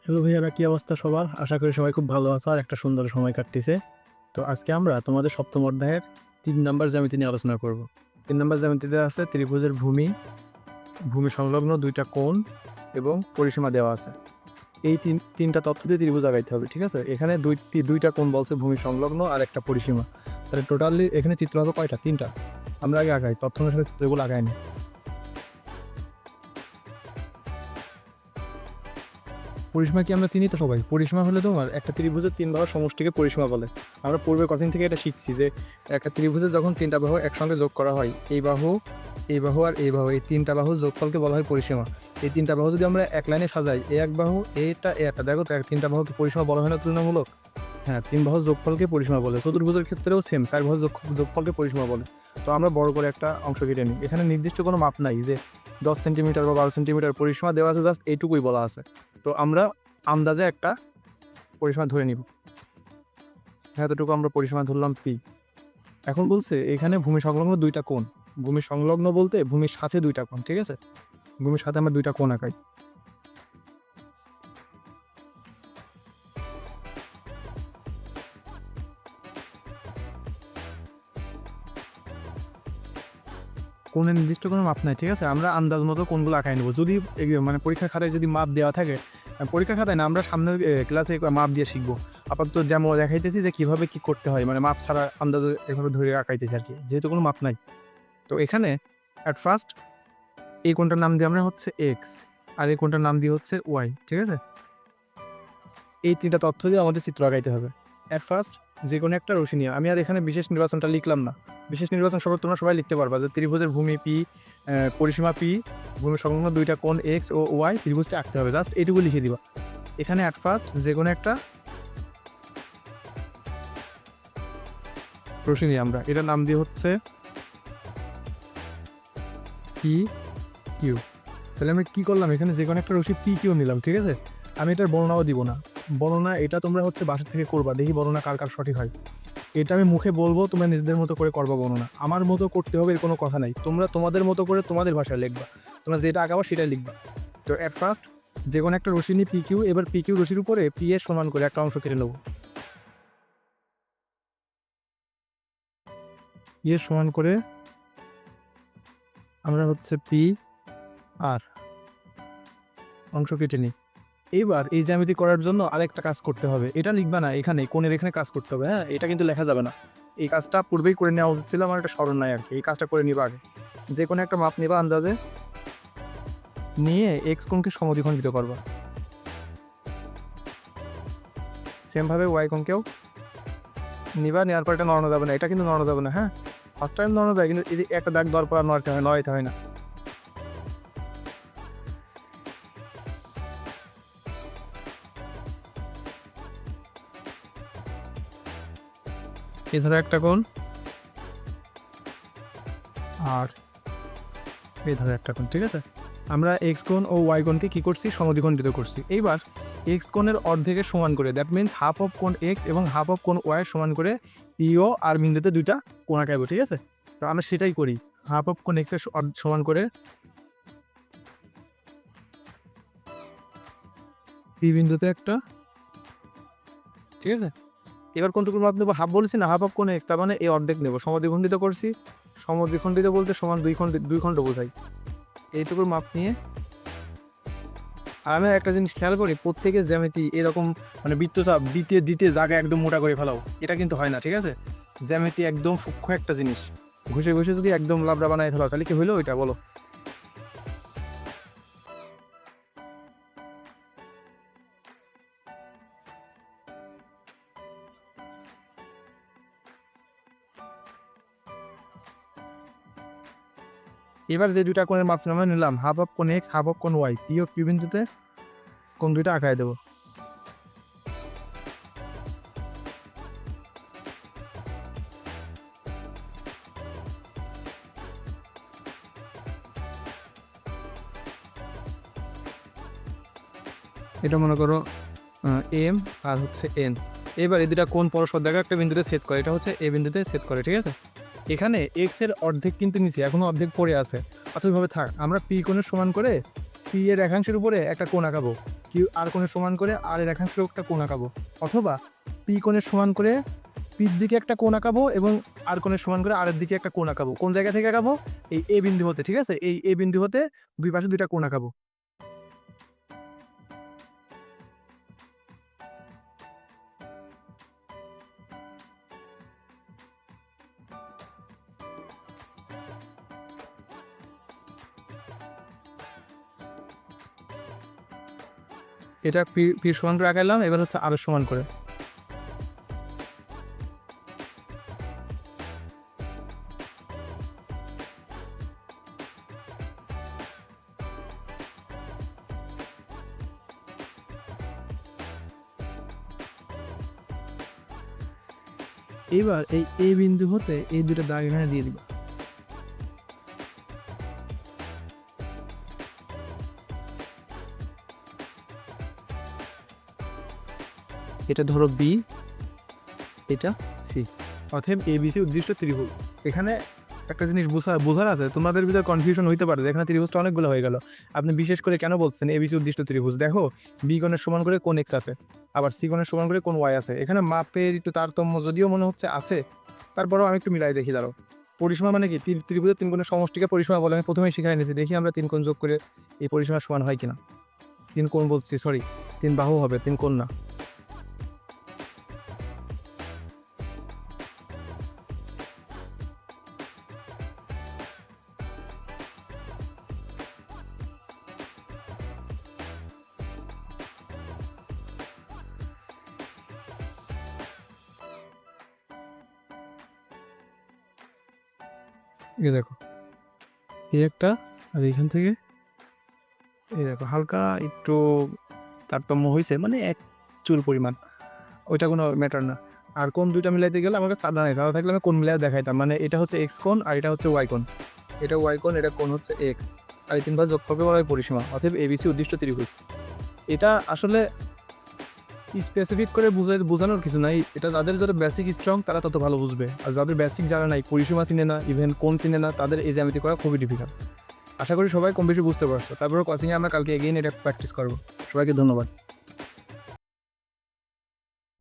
Hello ভাইয়ারা, কি অবস্থা সবার? আশা করি সবাই খুব ভালো আছো আর একটা সুন্দর সময় কাটতেছে। তো আজকে আমরা তোমাদের সপ্তম অধ্যায়ের ৩ নাম্বার জ্যামিতি নিয়ে আলোচনা করব। ৩ নাম্বার জ্যামিতিতে আছে ত্রিভুজের ভূমি, ভূমি সংলগ্ন ২টা কোণ এবং পরিসীমা দেওয়া আছে। এই তিনটা তথ্য দিয়ে ত্রিভুজ আগাইতে হবে, ঠিক আছে? এখানে দুইটা কোণ বলছে, ভূমি সংলগ্ন আর একটা পরিসীমা। তাহলে টোটালি এখানে চিত্র হবে কয়টা? ৩টা। আমরা আগে আগাই, তথ্য অনুসারে চিত্রগুলো আগাইনি। পরিসীমা কি আমরা চিনি তো সবাই? পরিসীমা হলে তোমার একটা ত্রিভুজের ৩ বাহুর সমষ্টিকে পরিসীমা বলে। আমরা পূর্বে কোচিং থেকে এটা শিখছি যে একটা ত্রিভুজে যখন ৩টা বাহু একসঙ্গে যোগ করা হয়, এই বাহু, এই বাহু আর এই বাহু, এই 3টা বাহুর যোগফলকে বলা হয় পরিসীমা। এই 3টা বাহু যদি আমরা এক লাইনে সাজাই, এ এক বাহু, এটা একটা, দেখো তো 3টা বাহুকে পরিসীমা বলা হয় না তুলনামূলক? হ্যাঁ, 3 বাহুর যোগফলকে পরিসীমা বলে। চতুর্ভুজের ক্ষেত্রেও সেম, 4 বাহুর যোগফলকে পরিসীমা বলে। তো আমরা বড় করে একটা অংশ কেটে নিই। এখানে নির্দিষ্ট কোনো মাপ নাই যে 10 সেন্টিমিটার বা 12 সেন্টিমিটার পরিসীমা দেওয়া আছে, জাস্ট এইটুকুই বলা আছে। তো আমরা আন্দাজে একটা পরিসীমা ধরে নিব। এতটুকু আমরা পরিসীমা ধরলাম পি। এখন বলছে এখানে ভূমি সংলগ্ন 2টা কোণ। ভূমি সংলগ্ন বলতে ভূমির সাথে 2টা কোণ, ঠিক আছে? ভূমির সাথে আমরা 2টা কোণ আঁকাই। কোণের নির্দিষ্ট কোনো মাপ নাই, ঠিক আছে? আমরা আন্দাজ মতো কোণগুলো আঁকাই নেবো। যদি মানে পরীক্ষার খাতায় যদি মাপ দেওয়া থাকে, পরীক্ষার খাতায় না, আমরা সামনের ক্লাসে মাপ দিয়ে শিখবো। আপাতত যেমন দেখাইতেছি যে কীভাবে কী করতে হয়, মানে মাপ ছাড়া আন্দাজে এভাবে ধরে আঁকাইতেছি আর কি, যেহেতু কোনো মাপ নাই। তো এখানে অ্যাট ফার্স্ট এই কোণটার নাম দিয়ে আমরা হচ্ছে এক্স, আর এই কোণটার নাম দিয়ে হচ্ছে ওয়াই, ঠিক আছে? এই 3টা তথ্য দিয়ে আমাদের চিত্র আঁকাইতে হবে। অ্যাট ফার্স্ট যে কোনো একটা রশ্মি নিয়ে, আমি আর এখানে বিশেষ নির্বাচনটা লিখলাম না। বিশেষ নির্বাচন সবাই তোমরা সবাই লিখতে পারবা যে ত্রিভুজের ভূমি পি, পরিসীমা পি, ভূমি সংলগ্ন 2টা কোণ এক্স ও ওয়াই, ত্রিভুজটা আঁকতে হবে, জাস্ট এইটুকু লিখে দিবা। এখানে অ্যাট ফার্স্ট যে কোনো একটা রশ্মি নিয়ে আমরা এটার নাম দিয়ে হচ্ছে পি কিউ। তাহলে আমি কী করলাম, এখানে যে কোনো একটা রশ্মি পি কিউ নিলাম, ঠিক আছে? আমি এটার বর্ণনাও দিব না। বর্ণনা এটা তোমরা হচ্ছে বাসা থেকে করবা, দেখি বর্ণনা কার কার সঠিক হয়। এটা আমি মুখে বলবো, তোমরা নিজেদের মতো করে করবা বর্ণনা। আমার মতো করতে হবে এর কোনো কথা নাই। তোমরা তোমাদের মতো করে তোমাদের ভাষায় লিখবা, তোমরা যেটা আঁকাবা সেটাই লিখবা। তো অ্যাট ফার্স্ট যে কোনো একটা রশ্মি পি কিউ, এবার পি কিউ রশ্মির উপরে পি এর সমান করে একটা অংশ কেটে নেবো। পি এর সমান করে আমরা হচ্ছে পি আর অংশ কেটে নিই। এইবার এই জ্যামিতি করার জন্য আরেকটা কাজ করতে হবে, এটা লিখবা না, এখানে কোণের এখানে কাজ করতে হবে। হ্যাঁ, এটা কিন্তু লেখা যাবে না। এই কাজটা পূর্বেই করে নেওয়া উচিত ছিল, আমার একটা স্মরণ নাই আর কি। এই কাজটা করে নিবা আগে। যে কোনো একটা মাপ নিবা আন্দাজে, নিয়ে এক্স কোণকে সমদ্বিখণ্ডিত করবা। সেমভাবে ওয়াই কোণকেও নিবা, নেওয়ার পর এটা নড়ানো যাবে না, এটা কিন্তু নড়ানো যাবে না। হ্যাঁ, ফার্স্ট টাইম নড়ানো যায়, কিন্তু এই একটা দাগ দেওয়ার পর আর নড়াইতে হয় না। এই ধরো একটা কোণ, আর এই ধরো একটা কোণ, ঠিক আছে? আমরা এক্স কোণ ও ওয়াই কোণকে কী করছি? সমদ্বিখণ্ডিত করছি। এইবার এক্স কোণের অর্ধেকের সমান করে, দ্যাট মিনস হাফ অফ কোণ এক্স এবং হাফ অফ কোণ ওয়াই সমান করে পিও আর বিন্দুতে 2টা কোণ আঁকাইব, ঠিক আছে? তো আমরা সেটাই করি। হাফ অফ কোণ এক্সের সমান করে পি বিন্দুতে একটা, ঠিক আছে? এবার কোনটুকুর মাপ নেবো? হাফ বলেছি না, হাফ অফ কোণ এক্স, তার মানে এই অর্ধেক নেবো। সমদ্বিখণ্ডিত করছি, সমদ্বিখণ্ডিত বলতে সমান 2 খণ্ড বোঝাই। এইটুকুর মাপ নিয়ে, আর আমি একটা জিনিস খেয়াল করি, প্রত্যেকের জ্যামিতি এরকম মানে বৃত্তচাপ দিতে জায়গা একদম মোটা করে ফেলাও, এটা কিন্তু হয় না, ঠিক আছে? জ্যামিতি একদম সূক্ষ্ম একটা জিনিস। ঘষে ঘষে যদি একদম লাবড়া বানায় ফেলাও, তাহলে কি হইলো ওইটা বলো? এবার যে 2টা কোণের মাপ আমরা নিলাম, হাফ অফ কোণ এক্স, হাফ অফ কোণ ওয়াই, পি ও কিউ বিন্দুতে কোণ 2টা আঁকায় দেবো। এটা মনে করো এম আর হচ্ছে এন। এবার এই 2টা কোণ পরস্পর দেখা একটা বিন্দুতে ছেদ করে, এটা হচ্ছে এ বিন্দুতে ছেদ করে, ঠিক আছে? এখানে এক্স এর অর্ধেক কিন্তু নিচে, এখনো অর্ধেক পড়ে আছে। আচ্ছা ওইভাবে থাক, আমরা পি কোণের সমান করে পি এর একাংশের উপরে একটা কোণ আঁকাবো। কিউ আর কোণের সমান করে আর এর একাংশ একটা কোণ আঁকাবো, অথবা পি কোণের সমান করে পির দিকে একটা কোণ আঁকাবো এবং আর কোণের সমান করে আর এর দিকে একটা কোণ আঁকাবো। কোন জায়গা থেকে আঁকাবো? এই এ বিন্দু হতে, ঠিক আছে? এই এ বিন্দু হতে দুই পাশে দুইটা কোণ আঁকাবো। এটা পির সমান করে আঁকাইলাম, এবার হচ্ছে আর সমান করে। এবার এই এ বিন্দু হতে এই দুটো দাগ এখানে দিয়ে দিব। এটা ধরো বি, এটা সি, অতএব এবিসি উদ্দিষ্ট ত্রিভুজ। এখানে একটা জিনিস বোঝার আছে, তোমাদের ভিতরে কনফিউশন হইতে পারে, এখানে ত্রিভুজটা অনেকগুলো হয়ে গেল। আপনি বিশেষ করে কেন বলছেন এবিসি উদ্দিষ্ট ত্রিভুজ? দেখো, বি কোণের সমান করে কোণ এক্স আছে, আবার সি কোণের সমান করে কোণ ওয়াই আছে। এখানে মাপের একটু তারতম্য যদিও মনে হচ্ছে আছে, তারপরেও আমি একটু মিলাই দেখি। দাঁড়ো, পরিসীমা মানে কি? ত্রিভুজের তিন কোণের সমষ্টিকে পরিসীমা বলে। আমি প্রথমেই শিখাই নিয়েছি, দেখি আমরা তিন কোণ যোগ করে এই পরিসীমা সমান হয় কিনা। তিন কোণ বলছি, সরি, তিন বাহু হবে, তিন কোণ না। এই দেখো, এই একটা, আর এইখান থেকে এই দেখো হালকা একটু তারতম্য হয়েছে, মানে এক চুল পরিমাণ, ওইটা কোনো ম্যাটার না। আর কোন দুইটা মিলাইতে গেলে আমাকে সাদা নাই, সাদা থাকলে আমি কোন মিলাই দেখাইতাম। মানে এটা হচ্ছে এক্স কোণ আর এটা হচ্ছে ওয়াই কোণ, এটা ওয়াই কোণ, এটা কোণ হচ্ছে এক্স, আর এই তিনবার যোগ করবে বলা হয় পরিসীমা। অতএব এবিসি উদ্দিষ্ট ত্রিভুজ। এটা আসলে স্পেসিফিক করে বোঝানোর কিছু নাই, এটা যাদের যারা বেসিক স্ট্রং তারা তত ভালো বুঝবে, আর যাদের বেসিক জানা নাই, পরিসীমা চিনে না, ইভেন কোণ চিনে না, তাদের এই জ্যামিতি করা খুবই ডিফিকাল্ট। আশা করি সবাই কম বেশি বুঝতে পারছো। তারপরে কোচিংয়ে আমরা কালকে এগেইন এটা প্র্যাকটিস করবো। সবাইকে ধন্যবাদ।